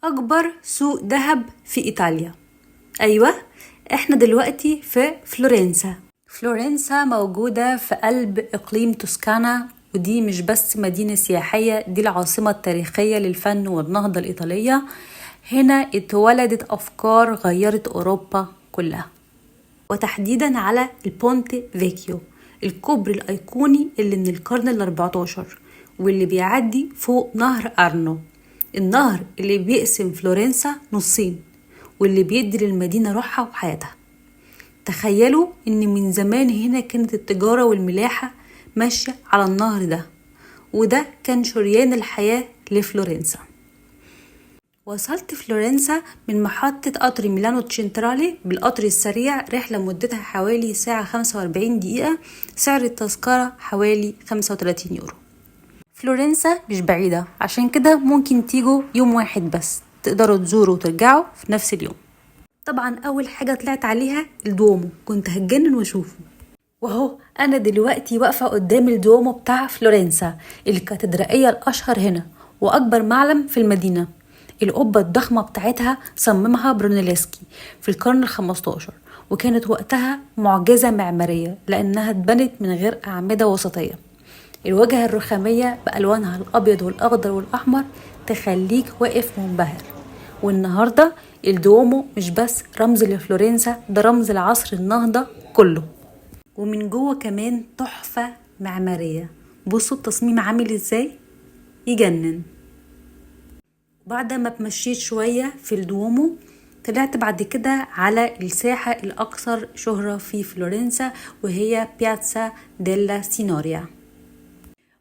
أكبر سوق ذهب في إيطاليا. أيوة، إحنا دلوقتي في فلورنسا. فلورنسا موجودة في قلب إقليم توسكانا، ودي مش بس مدينة سياحية، دي العاصمة التاريخية للفن والنهضة الإيطالية. هنا اتولدت أفكار غيرت أوروبا كلها، وتحديدا على البونت فيكيو، الكوبري الأيقوني اللي من القرن ال14 واللي بيعدي فوق نهر أرنو، النهر اللي بيقسم فلورنسا نصين واللي بيدي للمدينة روحها وحياتها. تخيلوا ان من زمان هنا كانت التجارة والملاحة ماشية على النهر ده، وده كان شريان الحياة لفلورنسا. وصلت فلورنسا من محطة قطر ميلانو تشنترالي بالقطر السريع، رحلة مدتها حوالي ساعة 45 دقيقة، سعر التذكرة حوالي 35 يورو. فلورنسا مش بعيدة، عشان كده ممكن تيجوا يوم واحد بس، تقدروا تزوروا وترجعوا في نفس اليوم. طبعا أول حاجة طلعت عليها الدومو، كنت هتجنن واشوفه. وهو أنا دلوقتي واقفة قدام الدومو بتاع فلورنسا، الكاتدرائية الأشهر هنا وأكبر معلم في المدينة. القبة الضخمة بتاعتها صممها برونيلسكي في القرن ال15، وكانت وقتها معجزة معمارية لأنها اتبنت من غير أعمدة وسطية. الواجهة الرخامية بألوانها الأبيض والأخضر والأحمر تخليك واقف منبهر. والنهاردة الدومو مش بس رمز لفلورنسا، ده رمز لعصر النهضة كله. ومن جوه كمان تحفة معمارية، بصوا التصميم عامل ازاي، يجنن. بعد ما اتمشيت شوية في الدومو، طلعت بعد كده على الساحة الأكثر شهرة في فلورنسا، وهي بياتسا ديلا سينوريا،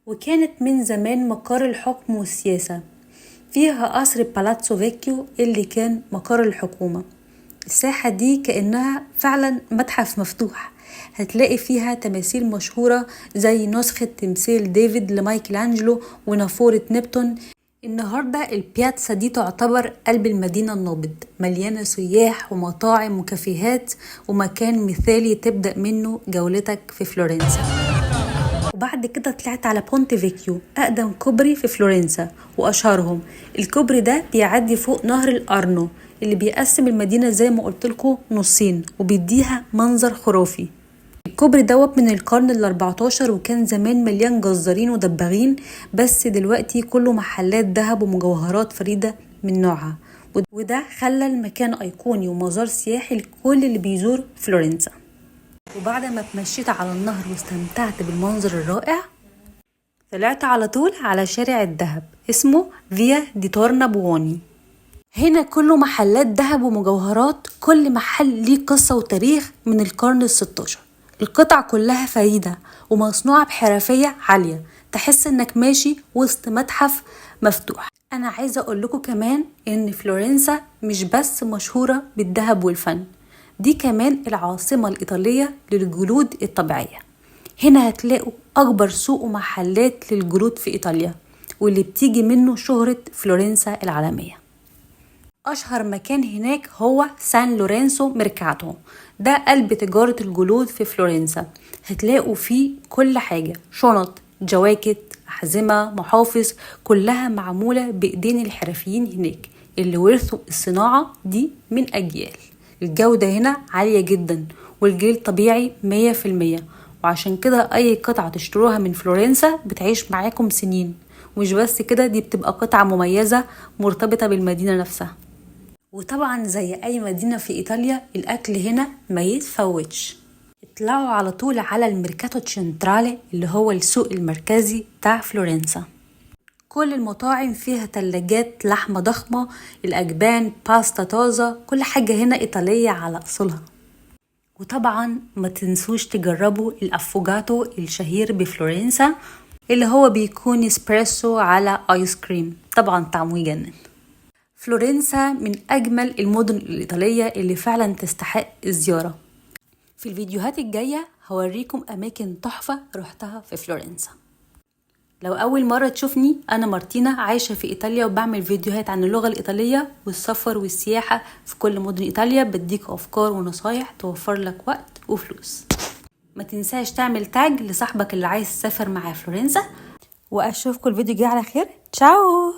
وكانت من زمان مقر الحكم والسياسة. فيها قصر بالاتسو فيكيو اللي كان مقر الحكومة. الساحة دي كأنها فعلا متحف مفتوح، هتلاقي فيها تماثيل مشهورة زي نسخة تمثال ديفيد لمايكل أنجلو ونافورة نبتون. النهاردة البياتسا دي تعتبر قلب المدينة النابض، مليانة سياح ومطاعم وكافيهات، ومكان مثالي تبدأ منه جولتك في فلورنسا. وبعد كده طلعت على بونت فيكيو، أقدم كوبري في فلورنسا وأشهرهم. الكوبري ده بيعدي فوق نهر الأرنو اللي بيقسم المدينة زي ما قلت لكم نصين، وبيديها منظر خرافي. الكوبري دوت من القرن ال14، وكان زمان مليان جزارين ودباغين، بس دلوقتي كله محلات ذهب ومجوهرات فريدة من نوعها، وده خلى المكان أيقوني ومزار سياحي لكل اللي بيزور فلورنسا. وبعد ما اتمشيت على النهر واستمتعت بالمنظر الرائع، طلعت على طول على شارع الذهب اسمه فيا دي تورنا بواني. هنا كله محلات ذهب ومجوهرات، كل محل ليه قصة وتاريخ من القرن ال16. القطع كلها فريدة ومصنوعة بحرفية عالية، تحس انك ماشي وسط متحف مفتوح. انا عايزة اقول لكم كمان ان فلورنسا مش بس مشهورة بالذهب والفن، دي كمان العاصمة الإيطالية للجلود الطبيعية. هنا هتلاقوا أكبر سوق ومحلات للجلود في إيطاليا، واللي بتيجي منه شهرة فلورنسا العالمية. أشهر مكان هناك هو سان لورينسو ميركاتو، ده قلب تجارة الجلود في فلورنسا. هتلاقوا فيه كل حاجة، شنط، جواكت، أحزمة، محافظ، كلها معمولة بإيدين الحرفيين هناك اللي ورثوا الصناعة دي من أجيال. الجودة هنا عالية جدا، والجلد طبيعي 100%، وعشان كده أي قطعة تشتروها من فلورنسا بتعيش معاكم سنين. ومش بس كده، دي بتبقى قطعة مميزة مرتبطة بالمدينة نفسها. وطبعا زي أي مدينة في إيطاليا، الأكل هنا ما يتفوتش. اطلعوا على طول على الميركاتو تشنترالي اللي هو السوق المركزي بتاع فلورنسا. كل المطاعم فيها تلاجات لحمة ضخمة، الأجبان، باستا طازة، كل حاجة هنا إيطالية على أصلها. وطبعا ما تنسوش تجربوا الأفوجاتو الشهير بفلورنسا، اللي هو بيكون اسبريسو على آيس كريم، طبعا طعمه يجنن. فلورنسا من أجمل المدن الإيطالية اللي فعلا تستحق الزيارة. في الفيديوهات الجاية هوريكم أماكن تحفة رحتها في فلورنسا. لو أول مرة تشوفني، أنا مارتينا، عايشة في إيطاليا وبعمل فيديوهات عن اللغة الإيطالية والسفر والسياحة في كل مدن إيطاليا، بديك أفكار ونصايح توفر لك وقت وفلوس. ما تنساش تعمل تاج لصاحبك اللي عايز تسافر معاه فلورنسا، وأشوفكم الفيديو الجاي على خير. تشاو.